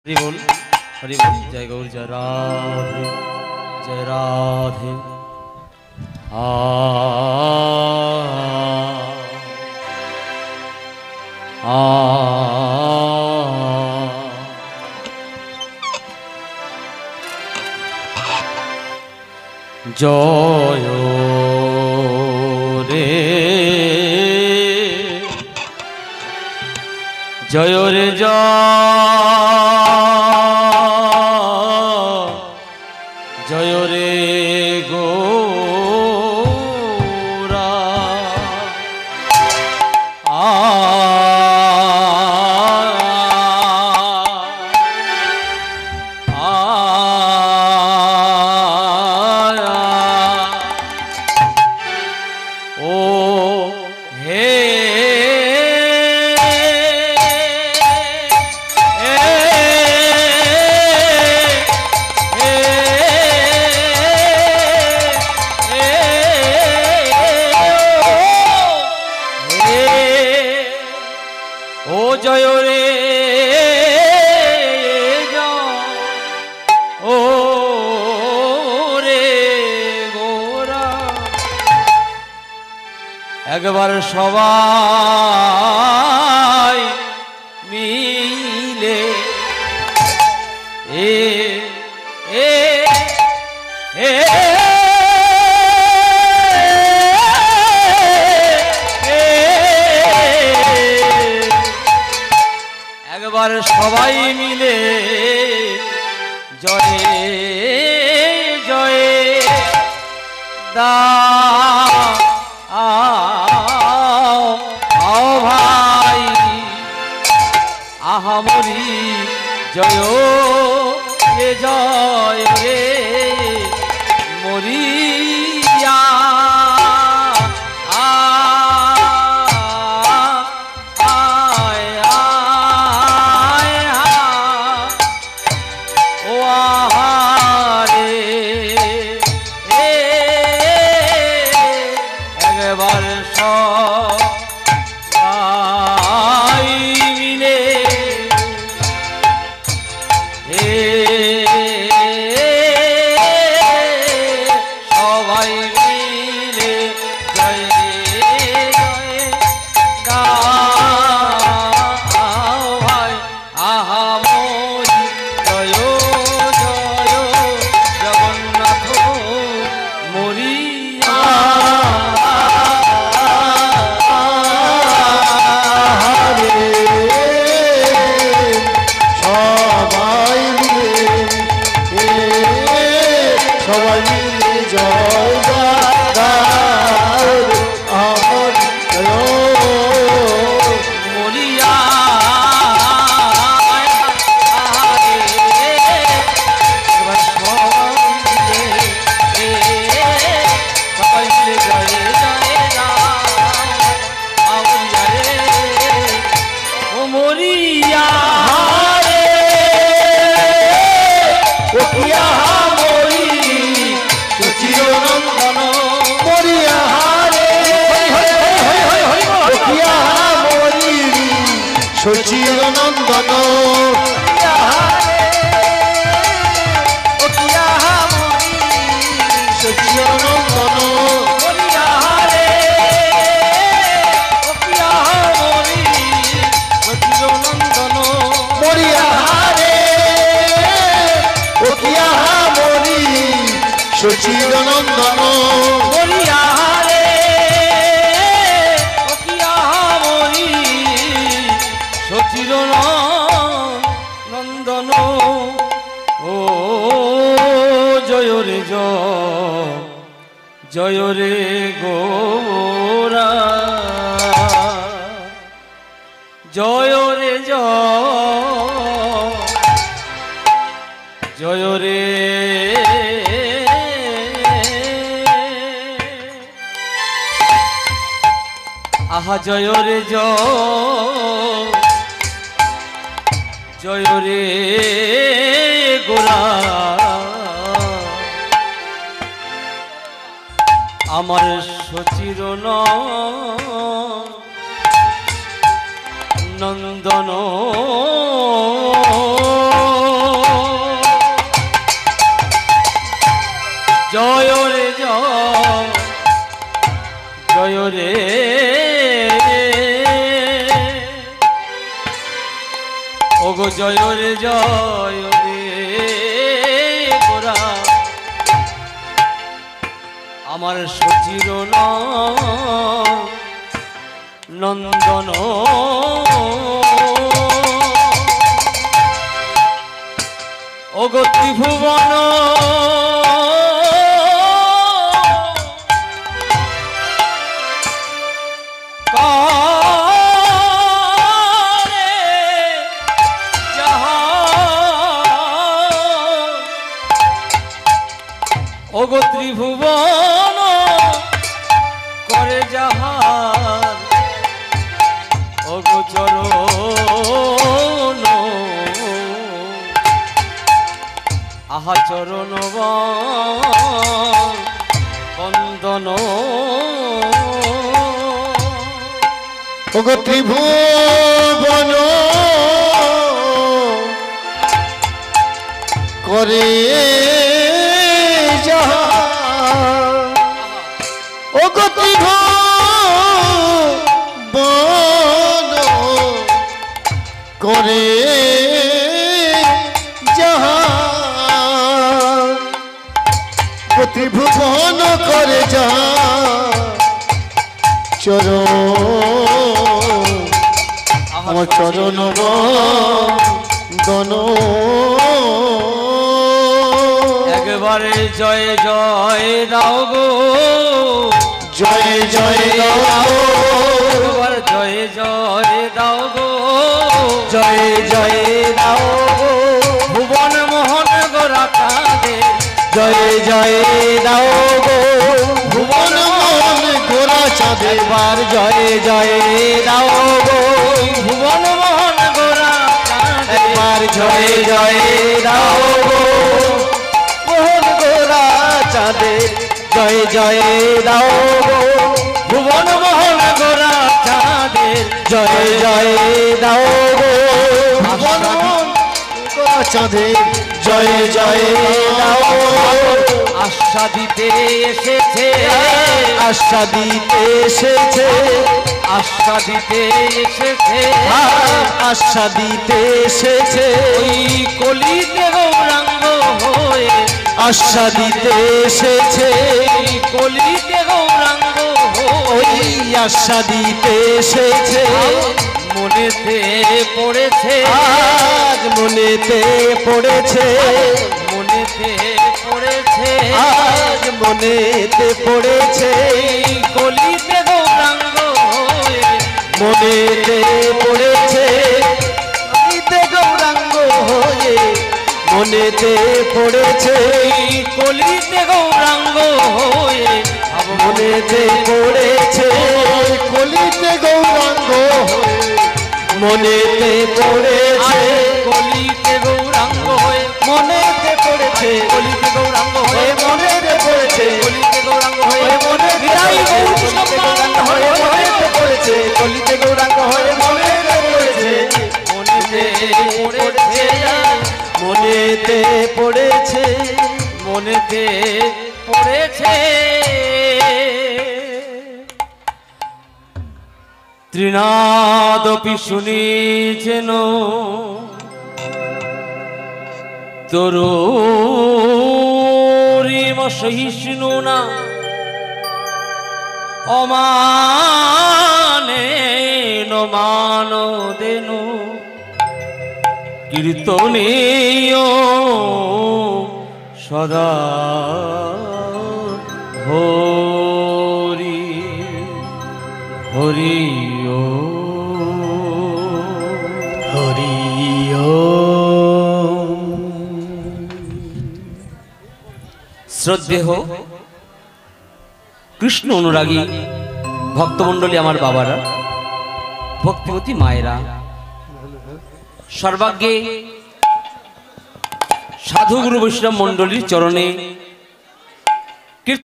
हरि बोल हरि बोल। जय गौर जय राधे जय राधे। आ जय रे जय रे जय रे गौरा ओ हे जय रे ओ रे गोरा। एक बार सबाई मिले ए ए ए একবার সবাই মিলে জয় জয় দা আও ভাই আহামরি জয় রে জয় রে মরিয়া সচির নন্দন সচির নন্দন মরিয়াহারে সচির নন্দন নন্দন ও জয় রে জয় রে গৌরা জয় রে জয় রে আহা জয় রে জয় রে গোরা। আমার সচির নন্দন রে ওগো জয় রে গোরা আমার সচির নন্দন ওগো ত্রিভুবন ওগো ত্রিভুবন করে যাহার ওগো চরণ আহা চরণ বন্দন ওগো ত্রিভুবন করে ওগো ত্রিভুবন করে যাহা ত্রিভুবন করে যা চরণ আমার চরণ বন্দন একবারে জয় জয় দাও গো জয় জয় দাও একবার জয় জয় দাও গো জয় জয় দাও ভুবন মোহন গোরা কাঁদে জয় জয় দাও গো ভুবন মোহন গোরা চাঁদে একবার জয় জয় দাও গো ভুবন মোহন গোরা কাঁদে একবার জয় জয় দাও গো মোহন গোরা চাঁদে জয় জয় দাও গো ভুবন মোহন গোরা চাঁদে জয় জয় দাও গো ভুবন মোহন গোরা চাঁদে জয় জয় দাও আশা দিতে এসেছে আশা দিতে এসেছে আশা দিতে এসেছে আশা দিতে এসেছে ওই কলিতে গৌরাঙ্গ হয়ে আশা দিতে এসেছে ওই কলিতে গৌরাঙ্গ ওই হয়ে আশা দিতে এসেছে মনেতে পড়েছে আজ মনেতে পড়েছে মনেতে পড়েছে আজ মনেতে পড়েছে এই কলিতে গৌরাঙ্গ হয়ে মনেতে পড়েছে মনেতে গৌরাঙ্গ হয়ে মনেতে পড়েছে এই কলিতে গৌরাঙ্গ হয়ে মনেতে পড়েছে কলিতে গৌরাঙ্গ হয়ে মনেতে পড়েছে কলিতে গৌরাঙ্গ হয়ে মনেতে পড়েছে কলিতে গৌরাঙ্গ হয়ে মনেতে পড়েছে কলিতে গৌরাঙ্গ হয়ে মনেতে বিদায় গৌর সম্মান হয়ে মনেতে পড়েছে কলিতে গৌরাঙ্গ হয়ে মনেতে পড়েছে মনেতে পড়েছে মনেতে পড়েছে মনেতে পড়েছে ত্রিনাদপি শুনিছেন তরুরিম সহিষ্ণু না অমানে মান দেনু কীর্তনীয় সদা হরি হরি ও হরি শ্রদ্ধেয় কৃষ্ণ অনুরাগী ভক্তমণ্ডলী আমার বাবারা ভক্তিমতী মায়েরা সর্বাগ্যে সাধু গুরু বৈষ্ণব মণ্ডলীর চরণে